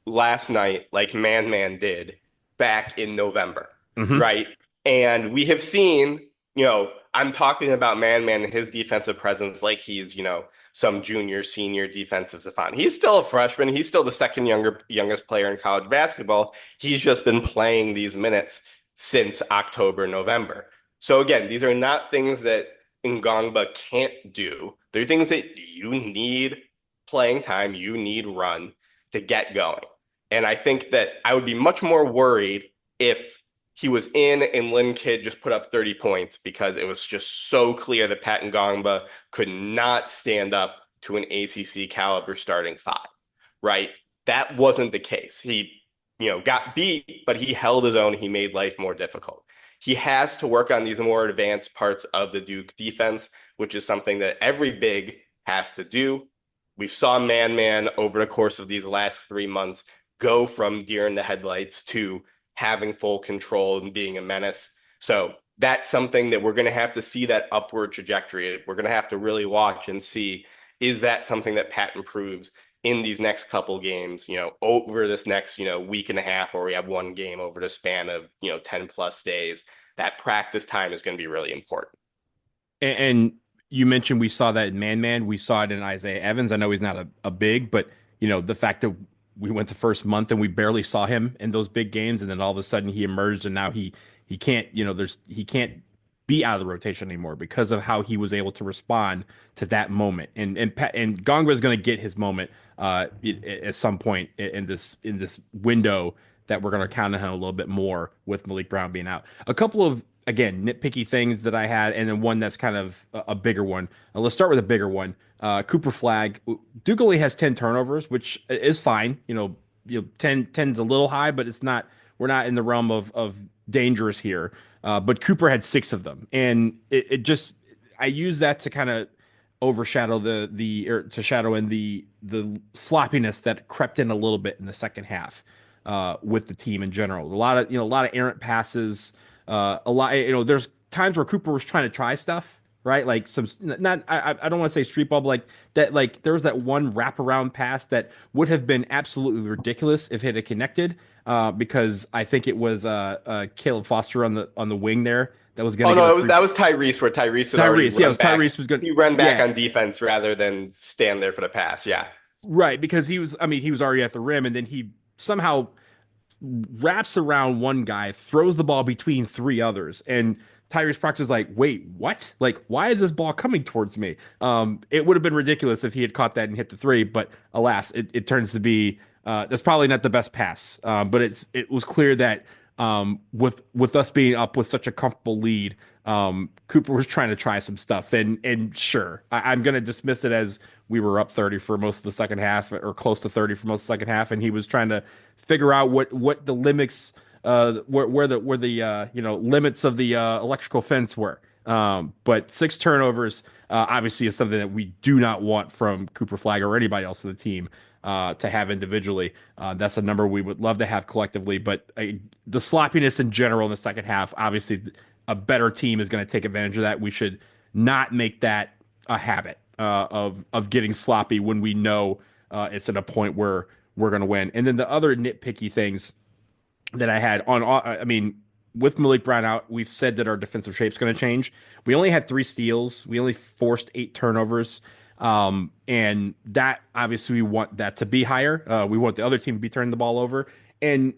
last night like Man did back in November, right? And we have seen, I'm talking about Man and his defensive presence like he's, some junior, senior defensive savant. He's still a freshman. He's still the second youngest player in college basketball. He's just been playing these minutes since October, November. So again, these are not things that Ngongba can't do. They're things that you need playing time, you need run to get going. And I think that I would be much more worried if he was in and Lynn Kidd just put up 30 points because it was just so clear that Pat Ngongba could not stand up to an ACC caliber starting five, right? That wasn't the case. He, got beat, but he held his own. He made life more difficult. He has to work on these more advanced parts of the Duke defense, which is something that every big has to do. We saw Man over the course of these last 3 months go from deer in the headlights to having full control and being a menace. So that's something that we're going to have to see that upward trajectory. We're going to have to really watch and see, is that something that Pat improves in these next couple games, over this next, week and a half, where we have one game over the span of, 10 plus days. That practice time is going to be really important. And you mentioned we saw that in Man. We saw it in Isaiah Evans. I know he's not a big, but the fact that we went the first month and we barely saw him in those big games, and then all of a sudden he emerged, and now he can't, he can't be out of the rotation anymore because of how he was able to respond to that moment. And Ngongba is going to get his moment at some point in this window that we're going to count on him a little bit more with Malik Brown being out. A couple of, again, nitpicky things that I had, and then one that's kind of a bigger one. Let's start with a bigger one. Cooper Flagg. Duke only has 10 turnovers, which is fine. 10's a little high, but it's not. We're not in the realm of dangerous here. But Cooper had 6 of them, and it just, I use that to kind of overshadow to shadow in the sloppiness that crept in a little bit in the second half with the team in general. A lot of errant passes. A lot. There's times where Cooper was trying to try stuff. Right, like some not. I don't want to say street ball, but like that. Like there was that one wraparound pass that would have been absolutely ridiculous if it had connected. Because I think it was Caleb Foster on the wing there that was going to. Oh no, that was Tyrese, where Tyrese was going. He ran back on defense rather than stand there for the pass. Yeah, right, because he was already at the rim, and then he somehow wraps around one guy, throws the ball between 3 others, and Tyrese Proctor's like, wait, what? Like, why is this ball coming towards me? It would have been ridiculous if he had caught that and hit the 3, but alas, it turns to be that's probably not the best pass. But it was clear that with us being up with such a comfortable lead, Cooper was trying to try some stuff, and sure, I'm going to dismiss it as we were up 30 for most of the second half, or close to 30 for most of the second half, and he was trying to figure out what the limits. Where the limits of the electrical fence were. But 6 turnovers obviously is something that we do not want from Cooper Flagg or anybody else on the team to have individually. That's a number we would love to have collectively, but the sloppiness in general in the second half, obviously a better team is going to take advantage of that. We should not make that a habit of getting sloppy when we know it's at a point where we're going to win. And then the other nitpicky things that I had on, with Malik Brown out, we've said that our defensive shape is going to change. We only had 3 steals. We only forced 8 turnovers. And that obviously we want that to be higher. We want the other team to be turning the ball over. And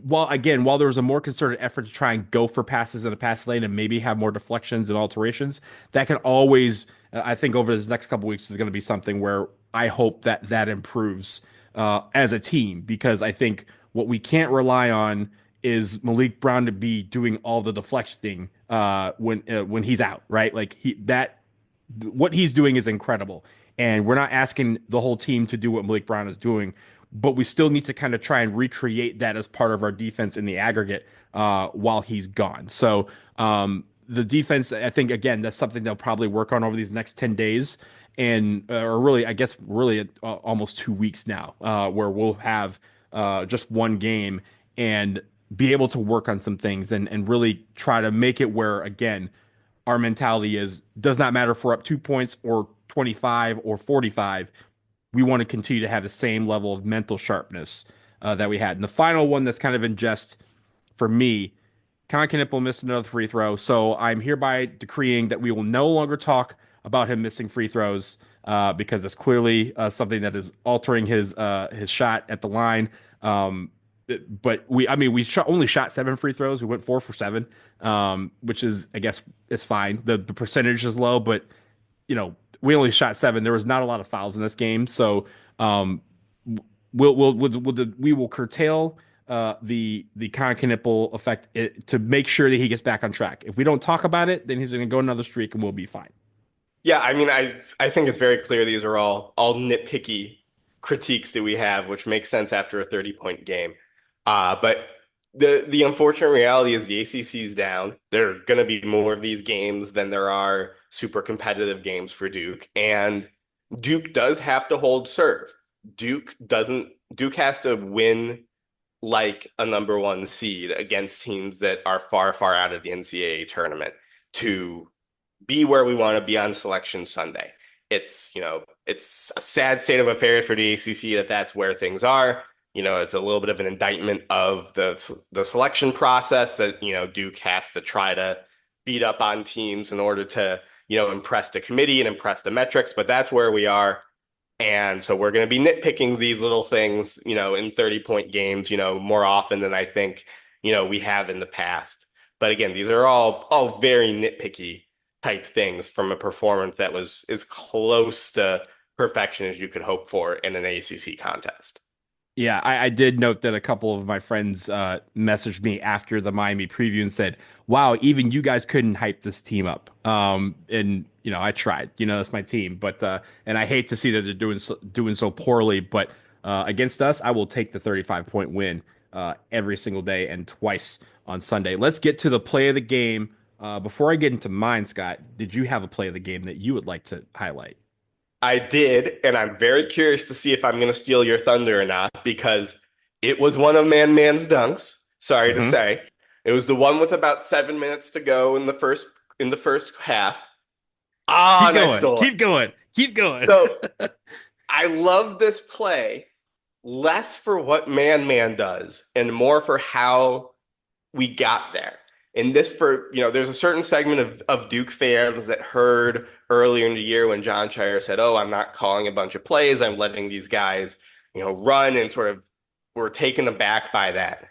while there was a more concerted effort to try and go for passes in the pass lane and maybe have more deflections and alterations, that can always, I think, over the next couple weeks is going to be something where I hope that that improves as a team, because I think what we can't rely on is Malik Brown to be doing all the deflecting when he's out, right? Like what he's doing is incredible, and we're not asking the whole team to do what Malik Brown is doing, but we still need to kind of try and recreate that as part of our defense in the aggregate while he's gone. So the defense, I think, again, that's something they'll probably work on over these next 10 days. And or really, I guess, really almost 2 weeks now, where we'll have just one game and be able to work on some things and really try to make it where, again, our mentality does not matter if we're up 2 points or 25 or 45. We want to continue to have the same level of mental sharpness that we had. And the final one that's kind of in jest for me, Con Knipple missed another free throw. So I'm hereby decreeing that we will no longer talk about him missing free throws because it's clearly something that is altering his shot at the line. But we only shot 7 free throws. We went 4 for 7, which is, I guess, it's fine. The percentage is low, but we only shot 7. There was not a lot of fouls in this game, so we will curtail the Con Knipple effect to make sure that he gets back on track. If we don't talk about it, then he's going to go another streak, and we'll be fine. Yeah, I mean, I think it's very clear these are all nitpicky critiques that we have, which makes sense after a 30-point game. But the unfortunate reality is the ACC's down. There are going to be more of these games than there are super competitive games for Duke, and Duke does have to hold serve. Duke has to win like a number 1 seed against teams that are far, far out of the NCAA tournament to be where we want to be on Selection Sunday. It's a sad state of affairs for the ACC that's where things are. It's a little bit of an indictment of the selection process that, Duke has to try to beat up on teams in order to, impress the committee and impress the metrics, but that's where we are. And so we're going to be nitpicking these little things, in 30-point games, more often than I think, we have in the past. But again, these are all very nitpicky type things from a performance that was as close to perfection as you could hope for in an ACC contest. Yeah, I did note that a couple of my friends messaged me after the Miami preview and said, "Wow, even you guys couldn't hype this team up." And I tried. That's my team, but and I hate to see that they're doing so poorly. But against us, I will take the 35-point win every single day and twice on Sunday. Let's get to the play of the game. Before I get into mine, Scott, did you have a play of the game that you would like to highlight? I did, and I'm very curious to see if I'm going to steal your thunder or not, because it was one of Man's dunks. Sorry to say, it was the one with about 7 minutes to go in the first half. Keep going. So I love this play less for what Man does and more for how we got there. And this there's a certain segment of Duke fans that heard earlier in the year when Jon Scheyer said, "Oh, I'm not calling a bunch of plays. I'm letting these guys, run," and sort of were taken aback by that.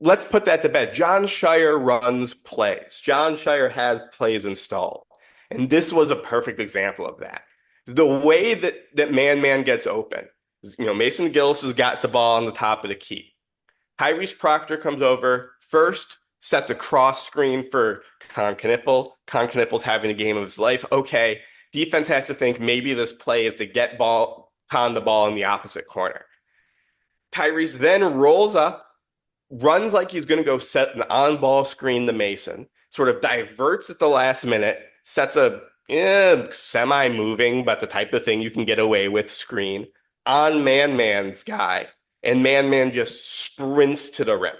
Let's put that to bed. Jon Scheyer runs plays. Jon Scheyer has plays installed. And this was a perfect example of that. The way that Man gets open, Mason Gillis has got the ball on the top of the key. Tyrese Proctor comes over first, sets a cross screen for Con Knipple. Con Knipple's having a game of his life. Okay, defense has to think maybe this play is to get Con the ball in the opposite corner. Tyrese then rolls up, runs like he's going to go set an on-ball screen to Mason, sort of diverts at the last minute, sets a semi-moving, but the type of thing you can get away with screen on Man's guy, and Man just sprints to the rim.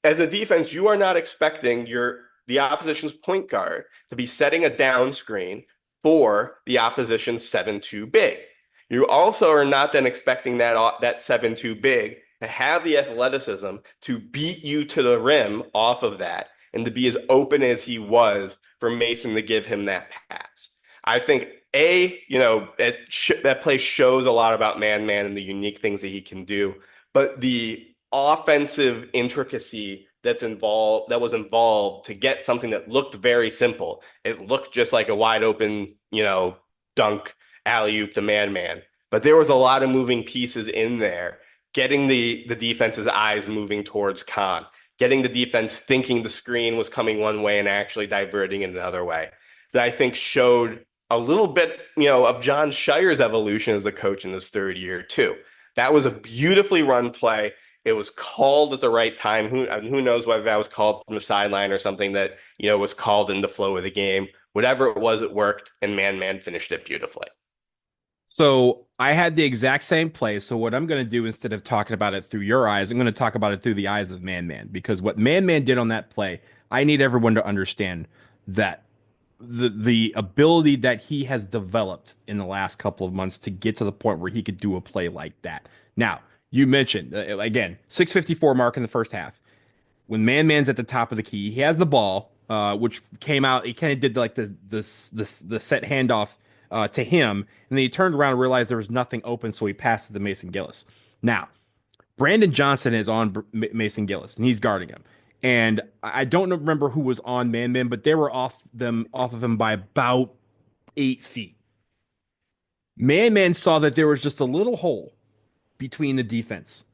As a defense, you are not expecting the opposition's point guard to be setting a down screen for the opposition's 7-2 big. You also are not then expecting that 7-2 big to have the athleticism to beat you to the rim off of that and to be as open as he was for Mason to give him that pass. I think that play shows a lot about man and the unique things that he can do, but the offensive intricacy that was involved to get something that looked very simple. It looked just like a wide open, dunk alley-oop to man. But there was a lot of moving pieces in there, getting the defense's eyes moving towards Khan, getting the defense thinking the screen was coming one way and actually diverting it another way. That I think showed a little bit, of John Shire's evolution as a coach in his third year too. That was a beautifully run play. It was called at the right time. Who knows whether that was called from the sideline or something that, was called in the flow of the game. Whatever it was, it worked, and man finished it beautifully. So I had the exact same play. So what I'm going to do, instead of talking about it through your eyes, I'm going to talk about it through the eyes of man, because what man did on that play, I need everyone to understand that the ability that he has developed in the last couple of months to get to the point where he could do a play like that. Now, you mentioned, again, 6:54 mark in the first half. When man's at the top of the key, he has the ball, which came out. He kind of did like the set handoff to him, and then he turned around and realized there was nothing open, so he passed it to Mason Gillis. Now, Brandon Johnson is on Mason Gillis, and he's guarding him. And I don't remember who was on man, but they were off of him by about 8 feet. Man saw that there was just a little hole between the defense.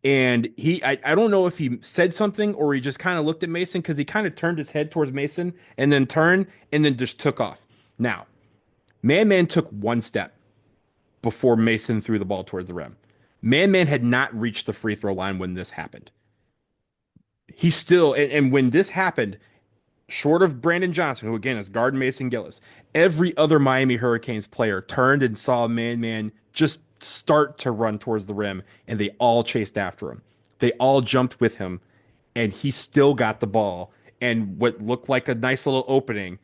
And I don't know if he said something or he just kind of looked at Mason, because he kind of turned his head towards Mason and then turned and then just took off. Now, man took one step before Mason threw the ball towards the rim. Man had not reached the free throw line when this happened. He still, and when this happened, short of Brandon Johnson, who again is guarding Mason Gillis, every other Miami Hurricanes player turned and saw man just start to run towards the rim, and they all chased after him. They all jumped with him, and he still got the ball. And what looked like a nice little opening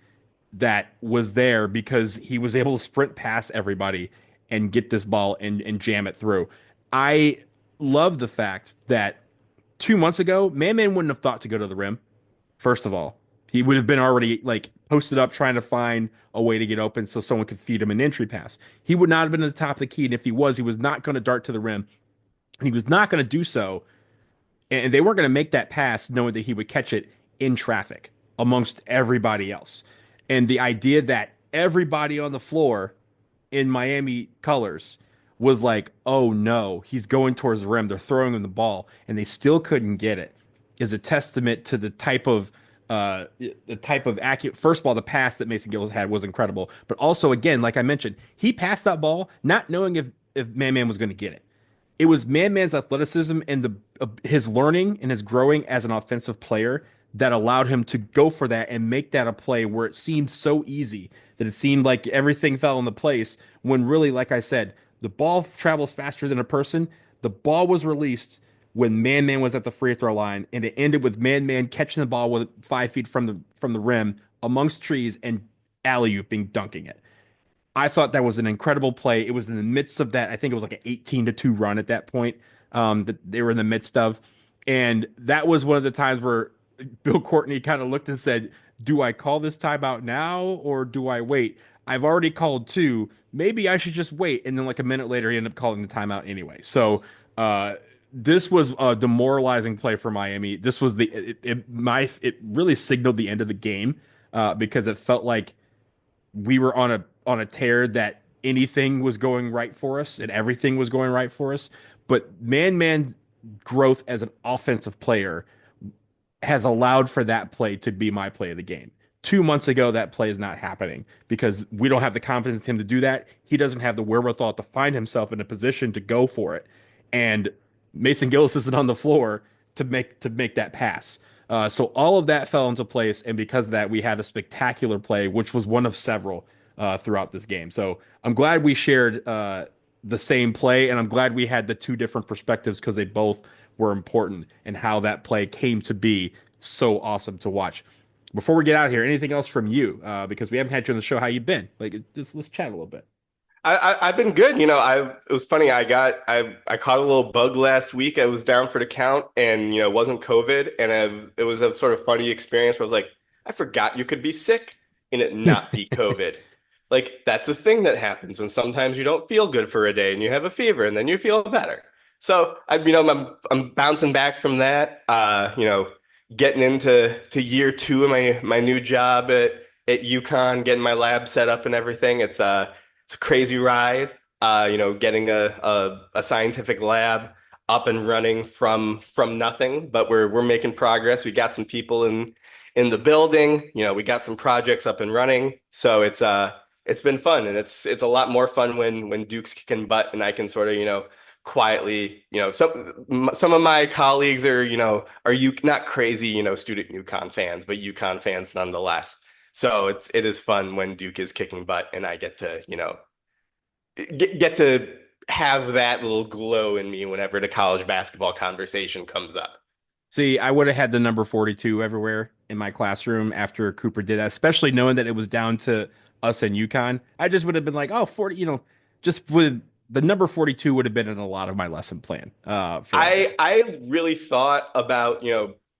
that was there, because he was able to sprint past everybody and get this ball and jam it through. I love the fact that 2 months ago, man wouldn't have thought to go to the rim. First of all, he would have been already like posted up trying to find a way to get open so someone could feed him an entry pass. He would not have been at the top of the key, and if he was not going to dart to the rim. And he was not going to do so, and they weren't going to make that pass knowing that he would catch it in traffic amongst everybody else. And the idea that everybody on the floor in Miami colors was like, oh no, he's going towards the rim. They're throwing him the ball, and they still couldn't get it, is a testament to the type of accurate. First of all, the pass that Mason Gillis had was incredible, but also, again, like I mentioned, he passed that ball not knowing if man was going to get it. It was man's athleticism and his learning and his growing as an offensive player that allowed him to go for that and make that a play where it seemed so easy that it seemed like everything fell into place, when really, like I said, the ball travels faster than a person. The ball was released when man was at the free throw line, and it ended with man catching the ball with 5 feet from the rim amongst trees and alley-ooping, dunking it. I thought that was an incredible play. It was in the midst of that. I think it was like an 18-2 run at that point that they were in the midst of. And that was one of the times where Bill Courtney kind of looked and said, do I call this timeout now or do I wait? I've already called two. Maybe I should just wait. And then like a minute later, he ended up calling the timeout anyway. So this was a demoralizing play for Miami. This was it really signaled the end of the game because it felt like we were on a tear that anything was going right for us and everything was going right for us. But man's growth as an offensive player has allowed for that play to be my play of the game. 2 months ago, that play is not happening because we don't have the confidence in him to do that. He doesn't have the wherewithal to find himself in a position to go for it. And Mason Gillis isn't on the floor to make that pass. So all of that fell into place, and because of that, we had a spectacular play, which was one of several throughout this game. So I'm glad we shared the same play, and I'm glad we had the two different perspectives because they both were important and how that play came to be so awesome to watch. Before we get out of here, anything else from you? Because we haven't had you on the show. How you been? Let's chat a little bit. I've been good. It was funny. I caught a little bug last week. I was down for the count, and it wasn't COVID, and it was a sort of funny experience where I was like, I forgot you could be sick and it not be COVID. Like that's a thing that happens, and sometimes you don't feel good for a day, and you have a fever, and then you feel better. So I'm bouncing back from that. Getting into year two of my new job at UConn, getting my lab set up and everything. It's a crazy ride. Getting a scientific lab up and running from nothing, but we're making progress. We got some people in the building. We got some projects up and running. So it's been fun, and it's a lot more fun when Duke's kicking butt and I can sort of quietly, some of my colleagues are you not crazy, student UConn fans, but UConn fans nonetheless. So it is fun when Duke is kicking butt and I get to, get to have that little glow in me whenever the college basketball conversation comes up. See, I would have had the number 42 everywhere in my classroom after Cooper did that, especially knowing that it was down to us and UConn. I just would have been like, oh, 40, just with the number 42 would have been in a lot of my lesson plan. I really thought about,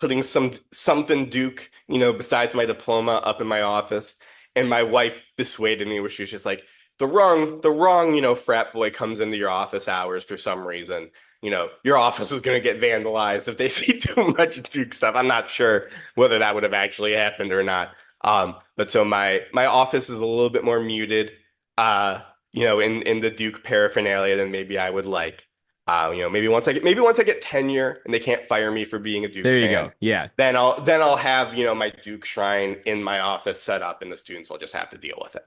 putting something Duke, besides my diploma up in my office. And my wife dissuaded me where she was just like, the wrong, frat boy comes into your office hours for some reason. Your office is going to get vandalized if they see too much Duke stuff. I'm not sure whether that would have actually happened or not. But so my office is a little bit more muted, in the Duke paraphernalia than maybe I would like. Maybe once I get tenure and they can't fire me for being a Duke fan. There you go. Yeah. Then I'll have, my Duke shrine in my office set up, and the students will just have to deal with it.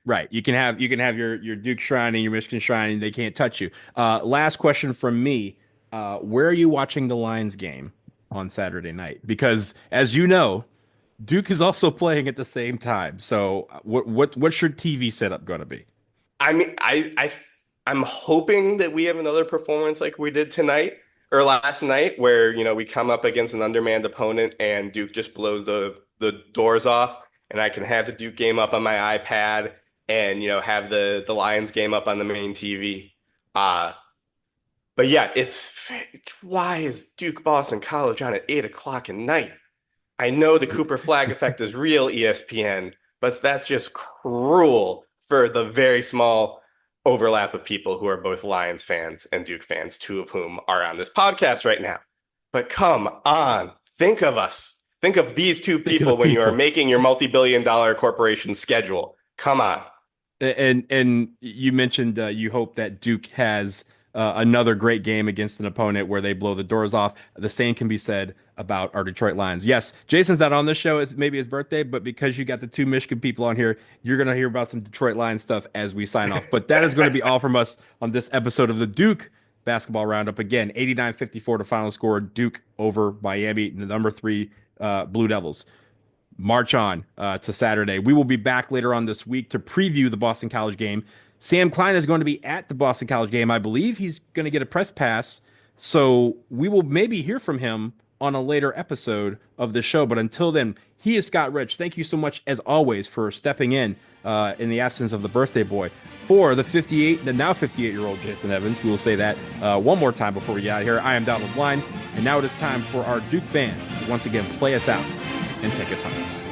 Right. You can have your Duke shrine and your Michigan shrine, and they can't touch you. Last question from me. Where are you watching the Lions game on Saturday night? Because as you know, Duke is also playing at the same time. So what's your TV setup going to be? I mean, I'm hoping that we have another performance like we did tonight or last night where, we come up against an undermanned opponent and Duke just blows the doors off, and I can have the Duke game up on my iPad and, have the Lions game up on the main TV. But yeah, why is Duke Boston College on at 8 o'clock at night? I know the Cooper Flagg effect is real, ESPN, but that's just cruel for the very small overlap of people who are both Lions fans and Duke fans, two of whom are on this podcast right now. But come on, think of us. Think of these two people when you are making your multi-billion-dollar corporation schedule. Come on. And you mentioned you hope that Duke has another great game against an opponent where they blow the doors off. The same can be said about our Detroit Lions. Yes, Jason's not on this show. It's maybe his birthday, but because you got the two Michigan people on here, you're going to hear about some Detroit Lions stuff as we sign off. But that is going to be all from us on this episode of the Duke Basketball Roundup. Again, 89-54 to final score. Duke over Miami, the number 3 Blue Devils. March on to Saturday. We will be back later on this week to preview the Boston College game. Sam Klein is going to be at the Boston College game. I believe he's going to get a press pass, so we will maybe hear from him on a later episode of the show. But until then, he is Scott Rich. Thank you so much, as always, for stepping in the absence of the birthday boy. For the now 58-year-old Jason Evans, we will say that one more time before we get out of here. I am Donald Blind, and now it is time for our Duke band to once again play us out and take us home.